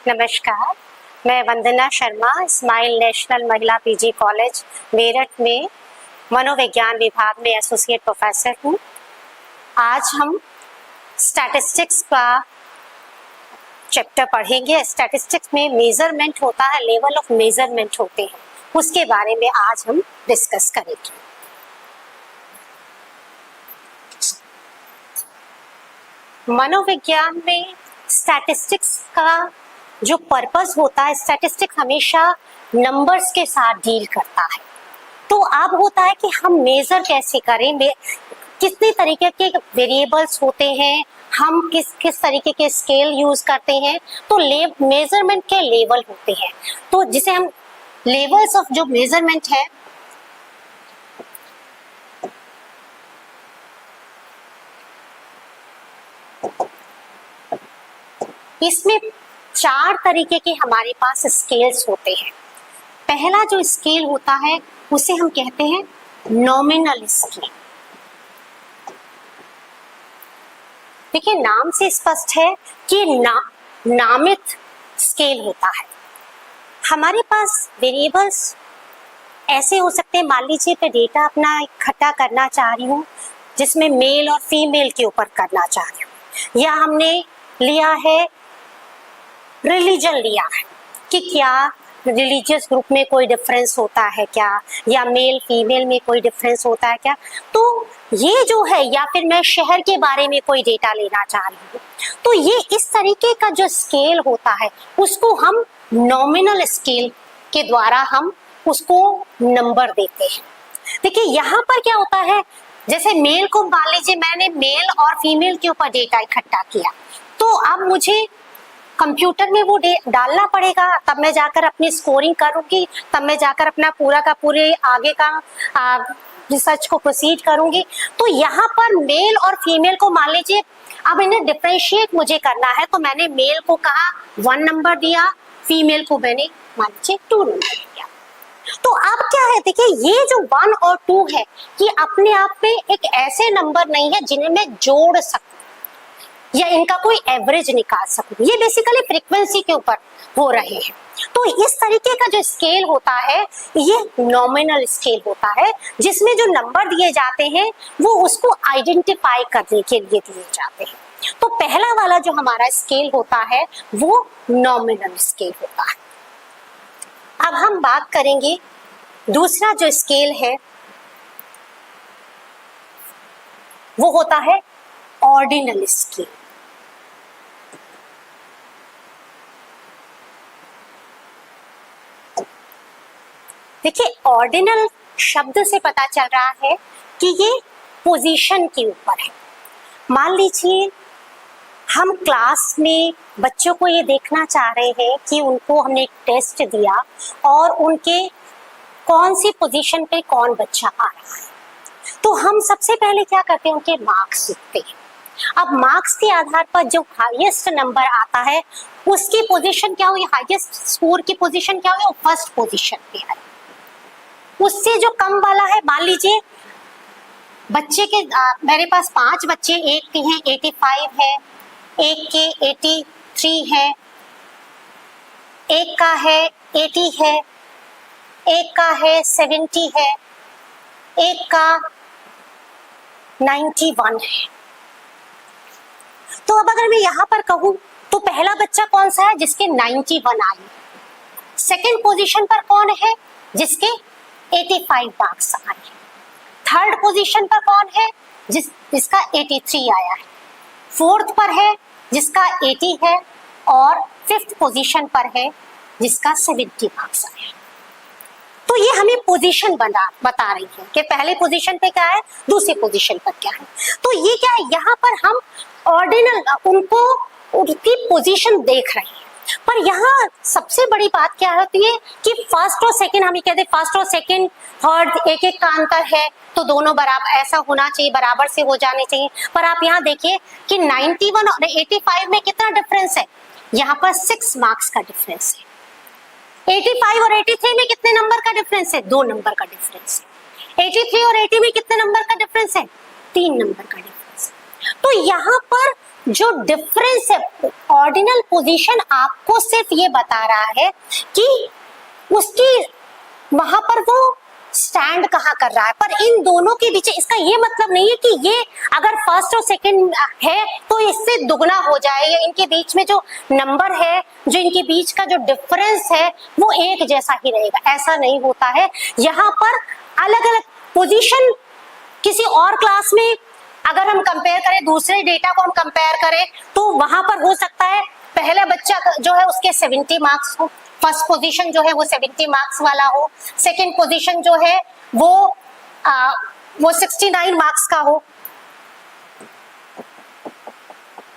नमस्कार, मैं वंदना Sharma smile national महिला पीजी कॉलेज मेरठ में मनोविज्ञान विभाग में एसोसिएट प्रोफेसर हूँ। आज हम स्टैटिस्टिक्स का चैप्टर पढ़ेंगे। स्टैटिस्टिक्स में मेजरमेंट होता है, लेवल ऑफ मेजरमेंट होते हैं, उसके बारे में आज हम डिस्कस करेंगे। मनोविज्ञान में स्टैटिस्टिक्स का जो पर्पस होता है, स्टैटिस्टिक्स हमेशा नंबर्स के साथ डील करता है। तो अब होता है कि हम मेजर कैसे करें, कितने तरीके के वेरिएबल्स होते हैं, हम किस किस तरीके के स्केल यूज करते हैं। तो मेजरमेंट के लेवल होते हैं, तो जिसे हम लेवल्स ऑफ जो मेजरमेंट है इसमें 4 तरीके के हमारे पास स्केल्स होते हैं। पहला जो स्केल होता है उसे हम कहते हैं नॉमिनल स्केल। देखिए, नाम से स्पष्ट है कि नामित स्केल होता है। हमारे पास वेरिएबल्स ऐसे हो सकते हैं, मान लीजिए मैं डेटा अपना इकट्ठा करना चाह रही हूँ जिसमें मेल और फीमेल के ऊपर करना चाह रही हूँ, या हमने लिया है रिलीजन लिया है कि क्या रिलीजियस ग्रुप में कोई डिफरेंस होता है क्या, या मेल फीमेल में कोई डिफरेंस होता है क्या। तो ये जो है, या फिर मैं शहर के बारे में कोई डेटा लेना चाह रही हूँ, तो ये इस तरीके का जो स्केल होता है उसको हम नॉमिनल स्केल के द्वारा हम उसको नंबर देते हैं। देखिए, यहाँ पर क्या होता है, जैसे मेल को मान लीजिए मैंने मेल और फीमेल के ऊपर डेटा इकट्ठा किया, तो अब मुझे कंप्यूटर में वो डालना पड़ेगा, तब मैं जाकर अपनी स्कोरिंग करूंगी, तब मैं जाकर अपना पूरा का पूरे आगे का रिसर्च को प्रोसीड करूंगी। तो यहाँ पर मेल और फीमेल को मान लीजिए अब इन्हें डिफरेंशिएट मुझे करना है, तो मैंने मेल को कहा 1 नंबर दिया, फीमेल को मैंने मान लीजिए 2 नंबर दिया। तो अब क्या है, देखिए ये जो 1 और 2 है ये अपने आप में एक ऐसे नंबर नहीं है जिन्हें मैं जोड़ सकूं या इनका कोई एवरेज निकाल सकूं। ये बेसिकली फ्रीक्वेंसी के ऊपर हो रहे हैं। तो इस तरीके का जो स्केल होता है ये नॉमिनल स्केल होता है, जिसमें जो नंबर दिए जाते हैं वो उसको आइडेंटिफाई करने के लिए दिए जाते हैं। तो पहला वाला जो हमारा स्केल होता है वो नॉमिनल स्केल होता है। अब हम बात करेंगे दूसरा जो स्केल है वो होता है ऑर्डिनल स्केल। देखिए, ऑर्डिनल शब्द से पता चल रहा है कि ये पोजीशन के ऊपर है। मान लीजिए हम क्लास में बच्चों को ये देखना चाह रहे हैं कि उनको हमने एक टेस्ट दिया और उनके कौन सी पोजीशन पे कौन बच्चा आ रहा है, तो हम सबसे पहले क्या करते हैं, उनके मार्क्स लिखते हैं। अब मार्क्स के आधार पर जो हाईएस्ट नंबर आता है उसकी पोजीशन क्या हुई, हाईएस्ट स्कोर की पोजीशन क्या हुई, वो फर्स्ट पोजीशन पे है। उससे जो कम वाला है, मान लीजिए बच्चे के मेरे पास 5 बच्चे, एक के हैं 85 है, एक के 83 है, एक का है 80 है, एक का है 70 है, एक का 91 है। तो अब अगर मैं यहाँ पर कहूँ तो पहला बच्चा कौन सा है, जिसके 91 आई। सेकंड पोजीशन पर कौन है, जिसके 85 मार्क्स आए। थर्ड पोजीशन पर कौन है, जिसका 83 आया है। फोर्थ पर है जिसका 80 है, और फिफ्थ पोजीशन पर है जिसका 70 मार्क्स आया। तो ये हमें पोजीशन बता रही है कि पहले पोजीशन पे क्या है, दूसरी पोजीशन पर क्या है। तो ये क्या है, यहाँ पर हम ऑर्डिनल उनको उनकी पोजीशन देख रहे हैं। पर यहाँ सबसे बड़ी बात क्या होती है कि फर्स्ट और सेकंड, हम ये कहते हैं फर्स्ट और सेकंड थर्ड एक एक का अंतर है, तो दोनों बराबर ऐसा होना चाहिए, बराबर से हो जाने चाहिए। पर आप यहाँ देखिए कि 91 और 85 में कितना डिफरेंस है, यहाँ पर 6 मार्क्स का डिफरेंस है। 85 और 83 में कितने नंबर का डिफरेंस है, 2 नंबर का डिफरेंस है। 83 और 80 में कितने नंबर का डिफरेंस है, 3 नंबर का डिफरेंस। तो यहाँ पर जो डिफरेंस है, ऑर्डिनल पोजीशन आपको सिर्फ ये बता रहा है कि उसकी वहां पर वो स्टैंड कहाँ कर रहा है, पर इन दोनों के बीच इसका ये मतलब नहीं है कि ये अगर फर्स्ट और सेकंड है तो इससे दुगना हो जाएगा, इनके बीच में जो नंबर है, जो इनके बीच का जो डिफरेंस है वो एक जैसा ही रहेगा, ऐसा नहीं होता है। यहाँ पर अलग अलग पोजीशन किसी और क्लास में अगर हम कंपेयर करें, दूसरे डेटा को हम कंपेयर करें, तो वहां पर हो सकता है पहला बच्चा जो है उसके 70 मार्क्स हो, फर्स्ट पोजीशन जो है वो 70 मार्क्स वाला हो, सेकंड पोजीशन जो है वो 69 मार्क्स का हो।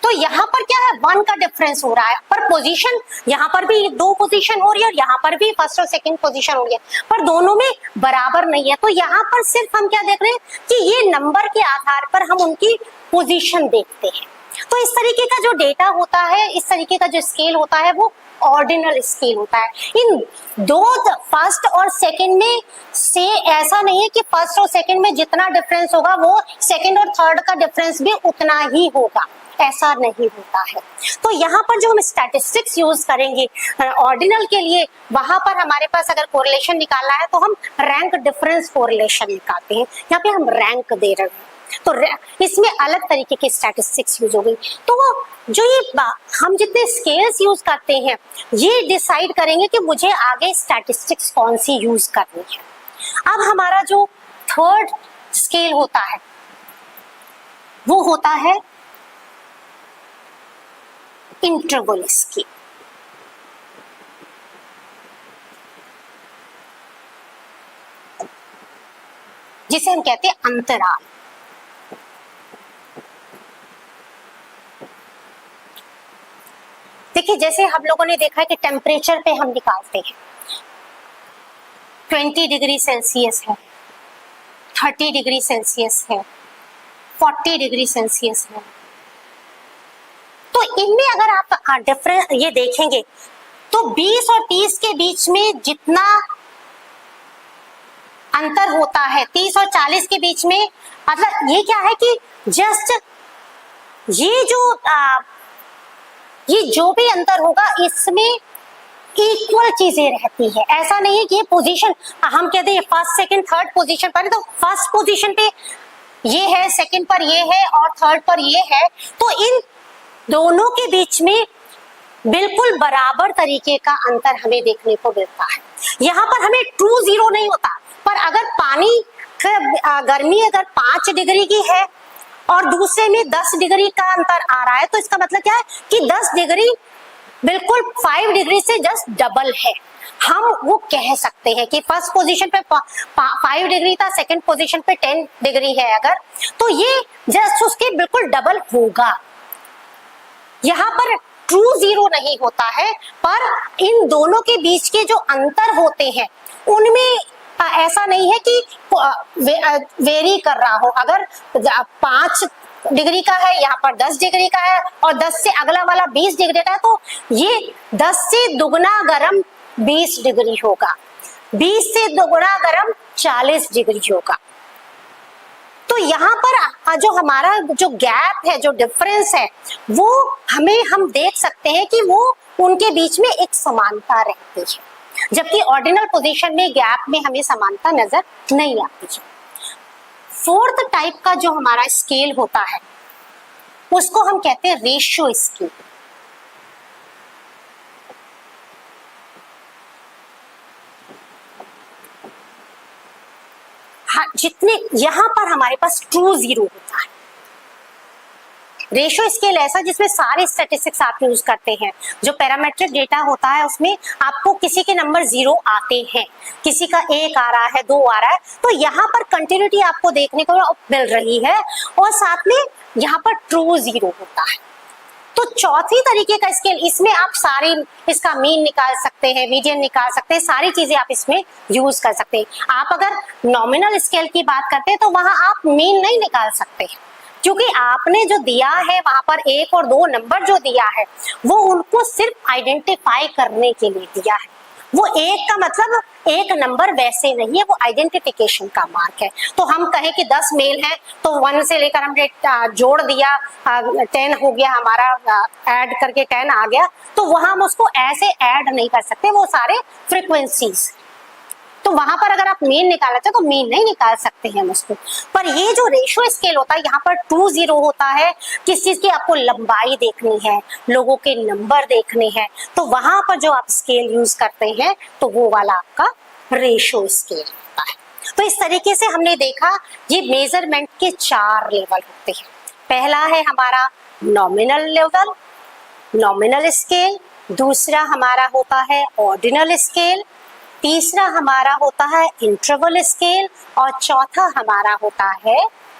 तो यहाँ पर क्या है, 1 का डिफरेंस हो रहा है, पर पोजीशन यहाँ पर भी 2 पोजीशन हो रही है और यहाँ पर भी फर्स्ट और सेकंड पोजीशन हो रही है, पर दोनों में बराबर नहीं है। तो यहाँ पर सिर्फ हम क्या देख रहे हैं कि ये नंबर के आधार पर हम उनकी पोजीशन देखते हैं। तो इस तरीके का जो डेटा होता है, इस तरीके का जो स्केल होता है वो ऑर्डिनल स्केल होता है। इन दो फर्स्ट और सेकंड में से ऐसा नहीं है कि फर्स्ट और सेकंड में जितना डिफरेंस होगा वो सेकंड और थर्ड का डिफरेंस भी उतना ही होगा, ऐसा नहीं होता है। तो यहाँ पर जो हम स्टैटिस्टिक्स यूज करेंगे ऑर्डिनल के लिए, वहां पर हमारे पास अगर कोरिलेशन निकालना है तो हम रैंक डिफरेंस कोरिलेशन निकालते हैं। यहाँ पे हम रैंक दे रहे हैं, तो इसमें अलग तरीके की स्टैटिस्टिक्स यूज हो गई। तो जो ये हम जितने स्केल्स यूज करते हैं ये डिसाइड करेंगे कि मुझे आगे स्टैटिस्टिक्स कौन सी यूज करनी है। अब हमारा जो थर्ड स्केल होता है वो होता है इंटरवल स्केल। जिसे हम कहते हैं अंतराल। देखिए, जैसे हम लोगों ने देखा है कि टेम्परेचर पे हम निकालते हैं, 20 डिग्री सेल्सियस है, 30 डिग्री सेल्सियस है, 40 डिग्री सेल्सियस है। तो इनमें अगर आप डिफरेंस ये देखेंगे तो 20 और 30 के बीच में जितना अंतर होता है, 30 और 40 के बीच में, मतलब ये क्या है कि जस्ट ये जो भी अंतर होगा इसमें इक्वल चीजें रहती है। ऐसा नहीं है कि ये पोजीशन हम कहते हैं फर्स्ट सेकंड थर्ड पोजीशन पर, तो फर्स्ट पोजीशन पे ये है, सेकंड पर ये है और थर्ड पर ये है, तो इन दोनों के बीच में बिल्कुल बराबर तरीके का अंतर हमें देखने को मिलता है। यहाँ पर हमें ट्रू जीरो नहीं होता, पर अगर पानी गर्मी अगर 5 डिग्री की है और दूसरे में 10 डिग्री का अंतर आ रहा है, तो इसका मतलब क्या है कि 10 डिग्री बिल्कुल 5 डिग्री से जस्ट डबल है। हम वो कह सकते हैं कि फर्स्ट पोजीशन पे 5 डिग्री था, सेकंड पोजीशन पे 10 डिग्री है अगर, तो ये जस्ट उसके बिल्कुल डबल होगा। यहाँ पर ट्रू जीरो नहीं होता है, पर इन दोनों के बीच के जो अंतर होते हैं उनमें ऐसा नहीं है कि वेरी कर रहा हो। अगर 5 डिग्री का है, यहाँ पर 10 डिग्री का है और 10 से अगला वाला 20 डिग्री का है, तो ये 10 से दुगना गर्म 20 डिग्री होगा, 20 से दुगना गर्म 40 डिग्री होगा। तो यहाँ पर जो हमारा जो गैप है, जो डिफरेंस है, वो हम देख सकते हैं कि वो उनके बीच में एक समानता रहती है, जबकि ऑर्डिनल पोजीशन में गैप में हमें समानता नजर नहीं आती है। फोर्थ टाइप का जो हमारा स्केल होता है उसको हम कहते हैं रेशियो स्केल। हाँ, जितने यहाँ पर हमारे पास ट्रू जीरो होता है। रेशियो स्केल ऐसा जिसमें सारे स्टैटिस्टिक्स आप यूज करते हैं। जो पैरामेट्रिक डेटा होता है उसमें आपको किसी के नंबर 0 आते हैं, किसी का 1 आ रहा है, 2 आ रहा है, तो यहाँ पर कंटिन्यूटी आपको देखने को मिल रही है और साथ में यहाँ पर ट्रू जीरो होता है। तो चौथी तरीके का स्केल, इसमें आप सारे इसका मीन निकाल सकते हैं, मीडियन निकाल सकते हैं, सारी चीजें आप इसमें यूज कर सकते हैं। आप अगर नॉमिनल स्केल की बात करते हैं तो वहां आप मीन नहीं निकाल सकते, क्योंकि आपने जो दिया है वहां पर 1 और 2 नंबर जो दिया है वो उनको सिर्फ आइडेंटिफाई करने के लिए दिया है, वो एक का मतलब एक नंबर वैसे नहीं है, वो आइडेंटिफिकेशन का मार्क है। तो हम कहें कि 10 मेल हैं तो 1 से लेकर हमने जोड़ दिया 10 हो गया हमारा, ऐड करके 10 आ गया, तो वहां हम उसको ऐसे ऐड नहीं कर सकते, वो सारे फ्रीक्वेंसीज। तो वहां पर अगर आप मीन निकालना चाहे तो मीन नहीं निकाल सकते हैं हम उसको। पर ये जो रेशियो स्केल होता है, यहाँ पर 2 0 होता है, किस चीज की? आपको लंबाई देखनी है, लोगों के नंबर देखने हैं, तो वहां पर जो आप स्केल यूज करते हैं तो वो वाला आपका रेशियो स्केल होता है। तो इस तरीके से हमने देखा ये मेजरमेंट के 4 लेवल होते हैं। पहला है हमारा नॉमिनल लेवल, नॉमिनल स्केल। दूसरा हमारा होता है ऑर्डिनल स्केल। तीसरा हमारा होता है इंटरवल स्केल। और चौथा हमारा होता है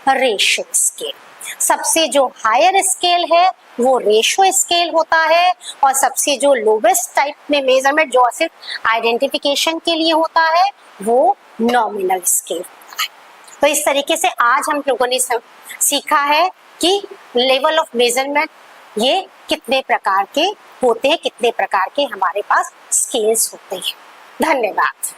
रेशियो स्केल। सबसे जो हायर स्केल है वो रेशियो स्केल होता है, और सबसे जो लोवेस्ट टाइप में मेजरमेंट जो सिर्फ आइडेंटिफिकेशन के लिए होता है वो नॉमिनल स्केल होता है। तो इस तरीके से आज हम लोगों ने सीखा है कि लेवल ऑफ मेजरमेंट ये कितने प्रकार के होते हैं, कितने प्रकार के हमारे पास स्केल्स होते हैं। धन्यवाद।